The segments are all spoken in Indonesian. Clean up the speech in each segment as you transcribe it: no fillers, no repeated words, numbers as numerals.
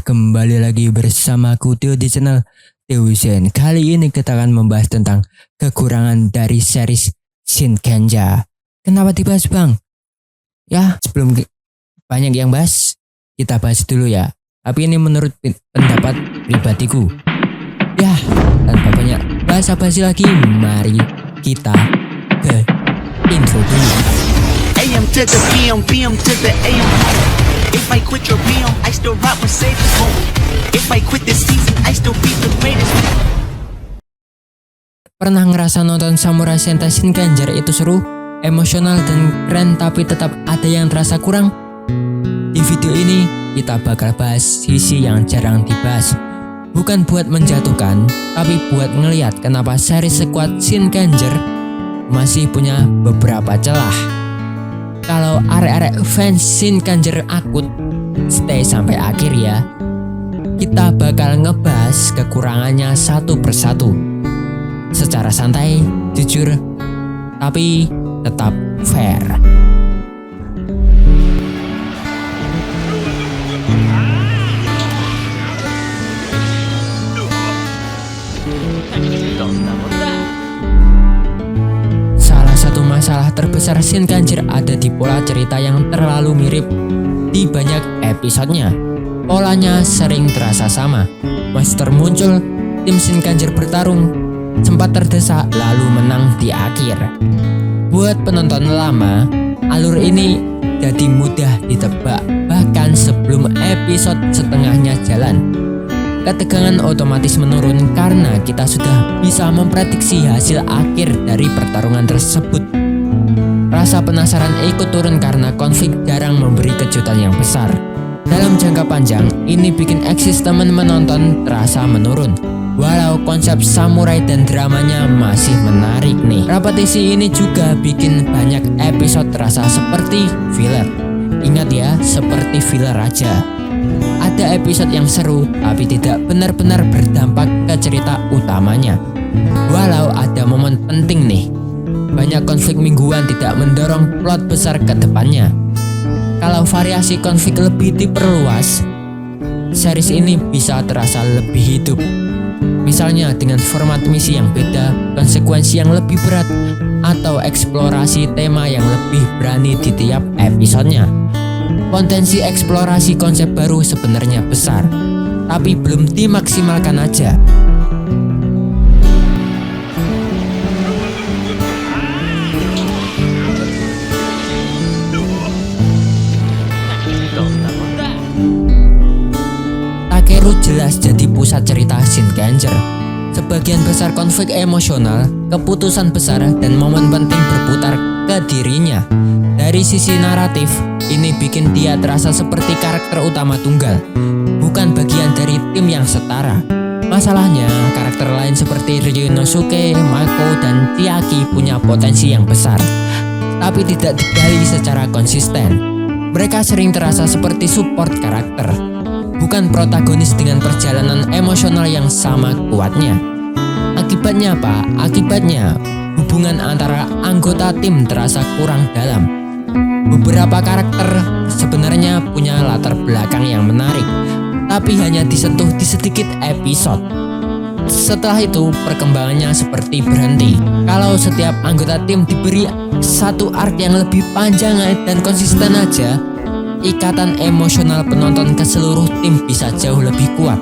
kembali lagi bersamaku Theo di channel Theo Zen. Kali ini kita akan membahas tentang kekurangan dari series Shinkenger. Kenapa dibahas bang? Ya sebelum banyak yang bahas, kita bahas dulu ya. Tapi ini menurut pendapat pribadiku. Ya, tanpa banyak basa-basi lagi, mari kita ke intro dulu. AM to the PM, PM to the AM. If I quit your PM, I still rock with Savior's home. If I quit this season, I still be the greatest. Pernah ngerasa nonton Samurai Sentai Shinkenger itu seru, emosional dan keren, tapi tetap ada yang terasa kurang? Di video ini kita bakal bahas sisi yang jarang dibahas. Bukan buat menjatuhkan, tapi buat ngeliat kenapa seri sekuat Shinkenger masih punya beberapa celah. Kalau arek-arek fans Shinkenger akut, stay sampai akhir ya. Kita bakal ngebahas kekurangannya satu persatu. Secara santai, jujur, tapi tetap fair. Masalah terbesar Shinkenger ada di pola cerita yang terlalu mirip di banyak episodenya. Polanya sering terasa sama. Monster muncul, tim Shinkenger bertarung, sempat terdesak lalu menang di akhir. Buat penonton lama, alur ini jadi mudah ditebak bahkan sebelum episode setengahnya jalan. Ketegangan otomatis menurun karena kita sudah bisa memprediksi hasil akhir dari pertarungan tersebut. Rasa penasaran ikut turun karena konflik jarang memberi kejutan yang besar. Dalam jangka panjang, ini bikin eksistemen menonton terasa menurun. Walau konsep samurai dan dramanya masih menarik nih. Repetisi ini juga bikin banyak episode terasa seperti filler. Ingat ya, seperti filler aja. Ada episode yang seru tapi tidak benar-benar berdampak ke cerita utamanya. Walau ada momen penting nih, banyak konflik mingguan tidak mendorong plot besar ke depannya. Kalau variasi konflik lebih diperluas, series ini bisa terasa lebih hidup. Misalnya dengan format misi yang beda, konsekuensi yang lebih berat, atau eksplorasi tema yang lebih berani di tiap episodenya. Potensi eksplorasi konsep baru sebenarnya besar, tapi belum dimaksimalkan aja. Takeru jelas jadi pusat cerita Shinkenger. Sebagian besar konflik emosional, keputusan besar, dan momen penting berputar ke dirinya. Dari sisi naratif, ini bikin dia terasa seperti karakter utama tunggal, bukan bagian dari tim yang setara. Masalahnya, karakter lain seperti Ryunosuke, Mako, dan Chiaki punya potensi yang besar, tapi tidak digali secara konsisten. Mereka sering terasa seperti support karakter, bukan protagonis dengan perjalanan emosional yang sama kuatnya. Akibatnya apa? Akibatnya, hubungan antara anggota tim terasa kurang dalam. Beberapa karakter sebenarnya punya latar belakang yang menarik, tapi hanya disentuh di sedikit episode. Setelah itu, perkembangannya seperti berhenti. Kalau setiap anggota tim diberi satu arc yang lebih panjang dan konsisten aja, ikatan emosional penonton ke seluruh tim bisa jauh lebih kuat.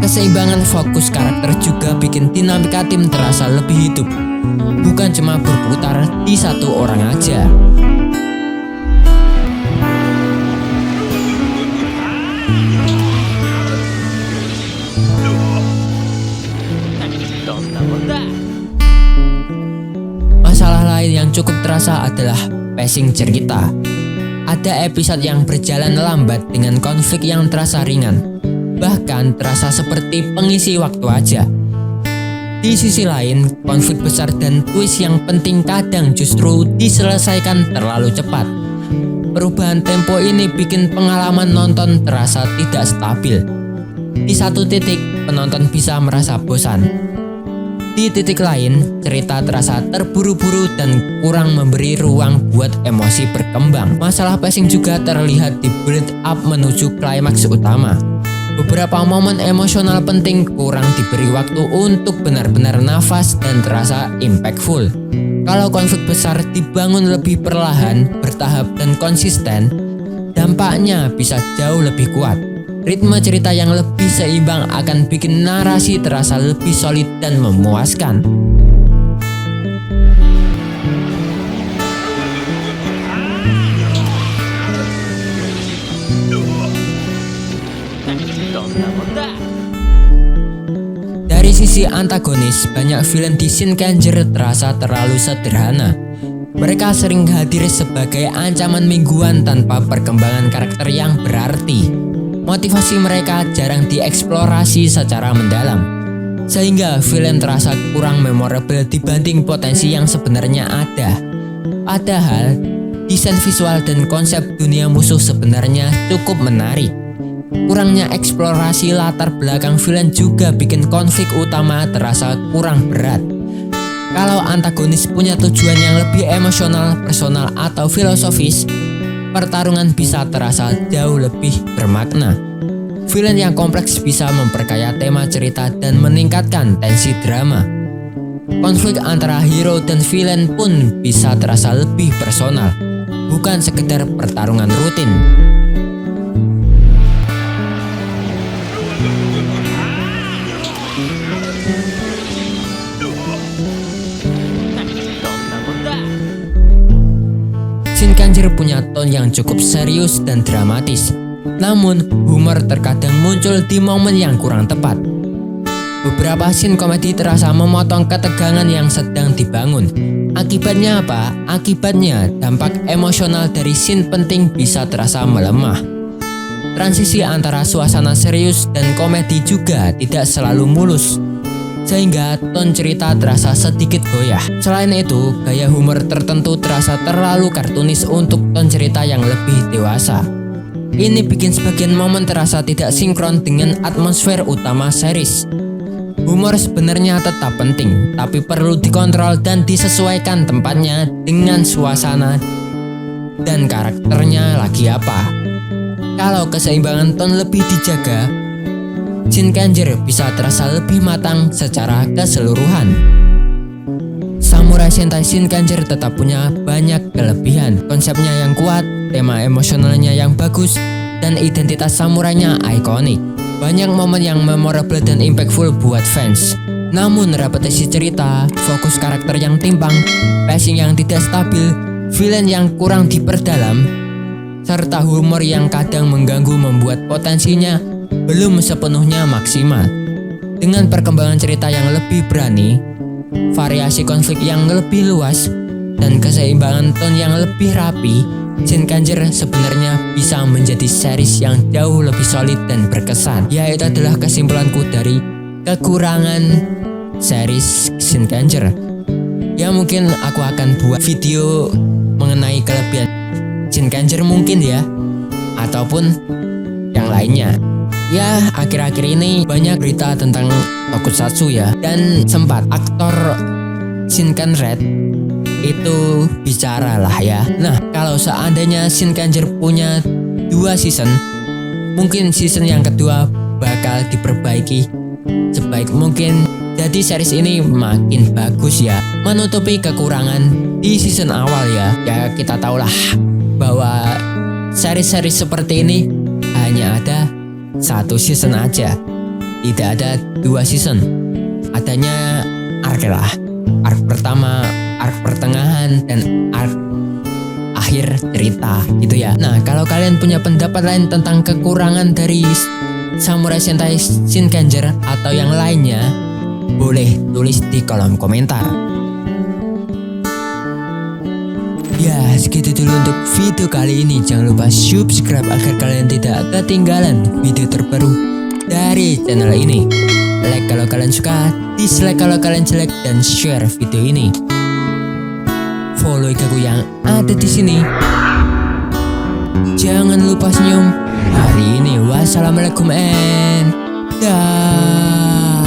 Keseimbangan fokus karakter juga bikin dinamika tim terasa lebih hidup, bukan cuma berputar di satu orang aja. Masalah lain yang cukup terasa adalah pacing cerita. Ada episode yang berjalan lambat dengan konflik yang terasa ringan, bahkan terasa seperti pengisi waktu aja. Di sisi lain, konflik besar dan twist yang penting kadang justru diselesaikan terlalu cepat. Perubahan tempo ini bikin pengalaman nonton terasa tidak stabil. Di satu titik, penonton bisa merasa bosan. Di titik lain, cerita terasa terburu-buru dan kurang memberi ruang buat emosi berkembang. Masalah pacing juga terlihat di build up menuju klimaks utama. Beberapa momen emosional penting kurang diberi waktu untuk benar-benar nafas dan terasa impactful. Kalau konflik besar dibangun lebih perlahan, bertahap dan konsisten, dampaknya bisa jauh lebih kuat. Ritme cerita yang lebih seimbang akan bikin narasi terasa lebih solid dan memuaskan. Dari sisi antagonis, banyak villain di Shinkenger terasa terlalu sederhana. Mereka sering hadir sebagai ancaman mingguan tanpa perkembangan karakter yang berarti. Motivasi mereka jarang dieksplorasi secara mendalam, sehingga villain terasa kurang memorable dibanding potensi yang sebenarnya ada. Padahal, desain visual dan konsep dunia musuh sebenarnya cukup menarik. Kurangnya eksplorasi latar belakang villain juga bikin konflik utama terasa kurang berat. Kalau antagonis punya tujuan yang lebih emosional, personal, atau filosofis, pertarungan bisa terasa jauh lebih bermakna. Villain yang kompleks bisa memperkaya tema cerita dan meningkatkan tensi drama. Konflik antara hero dan villain pun bisa terasa lebih personal, bukan sekedar pertarungan rutin. Shinkenger punya tone yang cukup serius dan dramatis, namun humor terkadang muncul di momen yang kurang tepat. Beberapa scene komedi terasa memotong ketegangan yang sedang dibangun. Akibatnya apa? Akibatnya dampak emosional dari scene penting bisa terasa melemah. Transisi antara suasana serius dan komedi juga tidak selalu mulus, sehingga tone cerita terasa sedikit goyah. Selain itu, gaya humor tertentu terasa terlalu kartunis untuk tone cerita yang lebih dewasa. Ini bikin sebagian momen terasa tidak sinkron dengan atmosfer utama series. Humor sebenarnya tetap penting, tapi perlu dikontrol dan disesuaikan tempatnya dengan suasana dan karakternya lagi apa. Kalau keseimbangan tone lebih dijaga, Shinkenger bisa terasa lebih matang secara keseluruhan. Samurai Sentai Shinkenger tetap punya banyak kelebihan. Konsepnya yang kuat, tema emosionalnya yang bagus, dan identitas samurainya ikonik. Banyak momen yang memorable dan impactful buat fans. Namun repetisi cerita, fokus karakter yang timpang, pacing yang tidak stabil, villain yang kurang diperdalam, serta humor yang kadang mengganggu membuat potensinya belum sepenuhnya maksimal. Dengan perkembangan cerita yang lebih berani, variasi konflik yang lebih luas, dan keseimbangan tone yang lebih rapi, Shinkenger sebenarnya bisa menjadi series yang jauh lebih solid dan berkesan. Ya, itu adalah kesimpulanku dari kekurangan series Shinkenger. Ya, mungkin aku akan buat video mengenai kelebihan Shinkenger mungkin ya, ataupun yang lainnya. Ya, akhir-akhir ini banyak berita tentang tokusatsu ya, dan sempat aktor Shinken itu bicara lah ya. Nah, kalau seandainya Shinkenger punya 2 season, mungkin season yang kedua bakal diperbaiki sebaik mungkin. Jadi series ini makin bagus ya, menutupi kekurangan di season awal ya. Ya, kita tahulah bahwa seri-seri seperti ini hanya ada 1 season aja, tidak ada 2 season. Adanya arc lah, arc pertama, arc pertengahan, dan arc akhir cerita gitu ya. Nah, kalau kalian punya pendapat lain tentang kekurangan dari Samurai Sentai Shinkenger atau yang lainnya, boleh tulis di kolom komentar. Ya, segitu dulu untuk video kali ini. Jangan lupa subscribe agar kalian tidak ketinggalan video terbaru dari channel ini. Like kalau kalian suka, dislike kalau kalian jelek, dan share video ini. Follow aku yang ada di sini. Jangan lupa senyum hari ini. Wassalamualaikum and dah.